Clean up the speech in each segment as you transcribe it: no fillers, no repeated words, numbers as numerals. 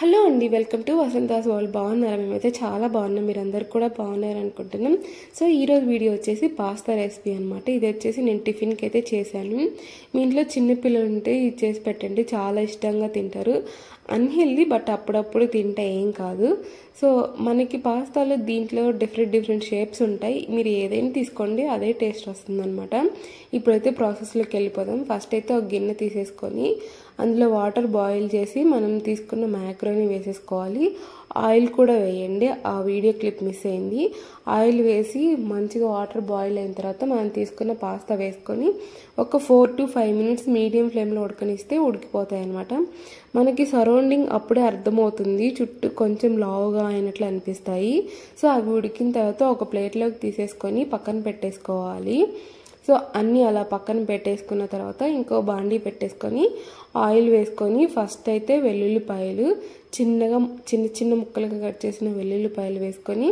Hello అండి, welcome to Vasantha's world. బాగున్నారా? మేమైతే చాలా బాగున్నాం, మీరందరూ కూడా బాగున్నారు అనుకుంటున్నాం. సో ఈరోజు వీడియో వచ్చేసి పాస్తా రెసిపీ అనమాట. ఇది వచ్చేసి నేను టిఫిన్కి అయితే చేశాను. మీ ఇంట్లో చిన్నపిల్లలు ఉంటే ఇది చేసి పెట్టండి, చాలా ఇష్టంగా తింటారు. అన్హెల్దీ, బట్ అప్పుడప్పుడు తింటే ఏం కాదు. సో మనకి పాస్తాలో దీంట్లో డిఫరెంట్ షేప్స్ ఉంటాయి. మీరు ఏదైనా తీసుకోండి, అదే టేస్ట్ వస్తుందన్నమాట. ఇప్పుడైతే ప్రాసెస్లోకి వెళ్ళిపోదాం. ఫస్ట్ అయితే ఒక గిన్నె తీసేసుకొని అందులో వాటర్ బాయిల్ చేసి మనం తీసుకున్న మ్యాక్రోని వేసేసుకోవాలి. ఆయిల్ కూడా వేయండి, ఆ వీడియో క్లిప్ మిస్ అయింది. ఆయిల్ వేసి మంచిగా వాటర్ బాయిల్ అయిన తర్వాత మనం తీసుకున్న పాస్తా వేసుకొని ఒక 4 to 5 minutes మీడియం ఫ్లేమ్లో ఉడకనిస్తే ఉడికిపోతాయి అన్నమాట. మనకి సరౌండింగ్ అప్పుడే అర్థమవుతుంది, చుట్టూ కొంచెం లావుగా అయినట్లు అనిపిస్తాయి. సో అవి ఉడికిన తర్వాత ఒక ప్లేట్లోకి తీసేసుకొని పక్కన పెట్టేసుకోవాలి. సో అన్నీ అలా పక్కన పెట్టేసుకున్న తర్వాత ఇంకో బాండీ పెట్టేసుకొని ఆయిల్ వేసుకొని ఫస్ట్ అయితే వెల్లుల్లిపాయలు చిన్న ముక్కలుగా కట్ చేసిన వెల్లుల్లిపాయలు వేసుకొని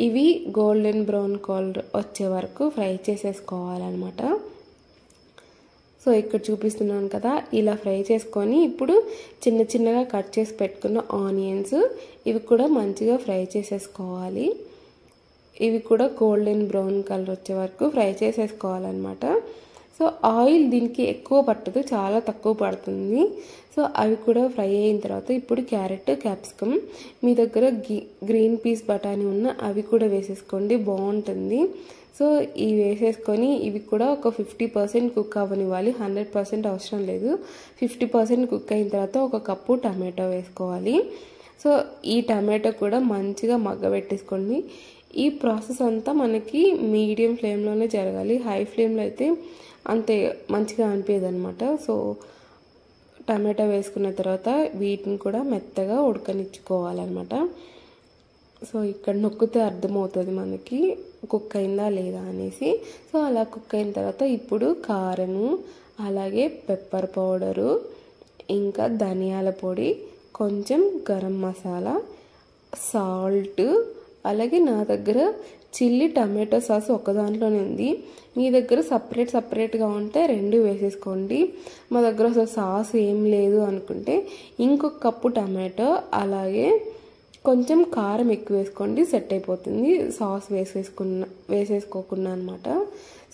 ఇవి గోల్డెన్ బ్రౌన్ కలర్ వచ్చే వరకు ఫ్రై చేసేసుకోవాలన్నమాట. సో ఇక్కడ చూపిస్తున్నాను కదా, ఇలా ఫ్రై చేసుకొని ఇప్పుడు చిన్నగా కట్ చేసి పెట్టుకున్న ఆనియన్స్ ఇవి కూడా మంచిగా ఫ్రై చేసేసుకోవాలి. ఇవి కూడా గోల్డెన్ బ్రౌన్ కలర్ వచ్చే వరకు ఫ్రై చేసేసుకోవాలన్నమాట. సో ఆయిల్ దీనికి ఎక్కువ పట్టదు, చాలా తక్కువ పడుతుంది. సో అవి కూడా ఫ్రై అయిన తర్వాత ఇప్పుడు క్యారెట్, క్యాప్సికమ్, మీ దగ్గర గ్రీన్ పీస్ బఠానీ ఉన్న అవి కూడా వేసేసుకోండి, బాగుంటుంది. సో ఇవి వేసేసుకొని ఇవి కూడా ఒక 50% కుక్ అవ్వనివ్వాలి, 100% అవసరం లేదు. 50% కుక్ అయిన తర్వాత ఒక కప్పు టమాటో వేసుకోవాలి. సో ఈ టమాటో కూడా మంచిగా మగ్గబెట్టేసుకోండి. ఈ ప్రాసెస్ అంతా మనకి మీడియం ఫ్లేమ్లోనే జరగాలి, హై ఫ్లేమ్లో అయితే అంతే మంచిగా అనిపించదు అనమాట. సో టమాటా వేసుకున్న తర్వాత వీటిని కూడా మెత్తగా ఉడకనిచ్చుకోవాలన్నమాట. సో ఇక్కడ నొక్కితే అర్థమవుతుంది మనకి కుక్ అయిందా లేదా అనేసి. సో అలా కుక్ అయిన తర్వాత ఇప్పుడు కారము, అలాగే పెప్పర్ పౌడరు, ఇంకా ధనియాల పొడి, కొంచెం గరం మసాలా, సాల్ట్, అలాగే నా దగ్గర చిల్లీ టమాటో సాస్ ఒక దాంట్లోనే ఉంది. మీ దగ్గర సపరేట్గా ఉంటే 2 వేసేసుకోండి. మా దగ్గర అసలు సాస్ ఏం లేదు అనుకుంటే ఇంకొక కప్పు టమాటో, అలాగే కొంచెం కారం ఎక్కువ వేసుకోండి, సెట్ అయిపోతుంది. సాస్ వేసేసుకోకుండా అనమాట.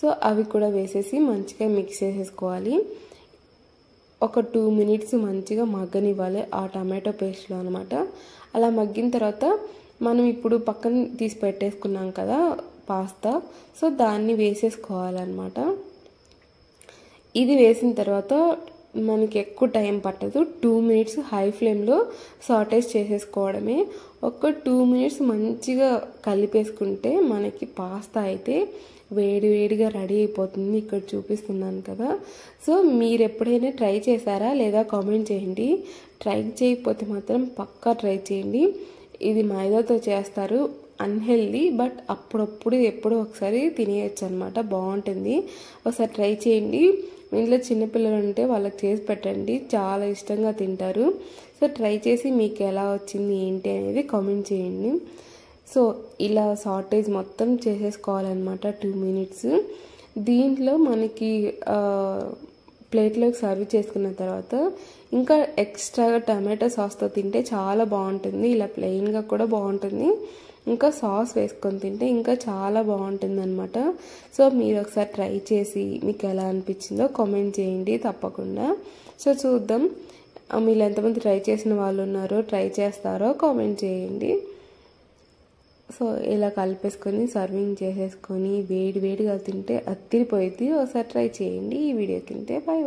సో అవి కూడా వేసేసి మంచిగా మిక్స్ చేసేసుకోవాలి. ఒక 2 minutes మంచిగా మగ్గనివ్వాలి ఆ టమాటో పేస్ట్లో అనమాట. అలా మగ్గిన తర్వాత మనం ఇప్పుడు పక్కన తీసి పెట్టేసుకున్నాం కదా పాస్తా, సో దాన్ని వేసేసుకోవాలన్నమాట. ఇది వేసిన తర్వాత మనకి ఎక్కువ టైం పట్టదు, 2 minutes హై ఫ్లేమ్లో సాటేజ్ చేసేసుకోవడమే. ఒక 2 minutes మంచిగా కలిపేసుకుంటే మనకి పాస్తా అయితే వేడిగా రెడీ అయిపోతుంది. ఇక్కడ చూపిస్తున్నాను కదా. సో మీరు ఎప్పుడైనా ట్రై చేశారా లేదా కామెంట్ చేయండి. ట్రై చేయకపోతే మాత్రం పక్కా ట్రై చేయండి. ఇది మైదాతో చేస్తారు, అన్హెల్దీ, బట్ అప్పుడప్పుడు ఎప్పుడో ఒకసారి తినేయచ్చు అనమాట, బాగుంటుంది. ఒకసారి ట్రై చేయండి. మీ ఇంట్లో చిన్నపిల్లలు ఉంటే వాళ్ళకి చేసి పెట్టండి, చాలా ఇష్టంగా తింటారు. సో ట్రై చేసి మీకు ఎలా వచ్చింది ఏంటి అనేది కామెంట్ చేయండి. సో ఇలా సాటేజ్ మొత్తం చేసేసుకోవాలన్నమాట 2 minutes. దీంట్లో మనకి ప్లేట్లోకి సర్వ్ చేసుకున్న తర్వాత ఇంకా ఎక్స్ట్రాగా టమాటో సాస్తో తింటే చాలా బాగుంటుంది. ఇలా ప్లెయిన్గా కూడా బాగుంటుంది, ఇంకా సాస్ వేసుకొని తింటే ఇంకా చాలా బాగుంటుంది అనమాట. సో మీరు ఒకసారి ట్రై చేసి మీకు ఎలా అనిపించిందో కామెంట్ చేయండి తప్పకుండా. సో చూద్దాం మీరు ఎంతమంది ట్రై చేసిన వాళ్ళు ఉన్నారో, ట్రై చేస్తారో కామెంట్ చేయండి. సో ఇలా కలిపేసుకొని సర్వింగ్ చేసేసుకొని వేడిగా తింటే అత్తిరిపోయింది. ఒకసారి ట్రై చేయండి. ఈ వీడియో కింటే బాయ్.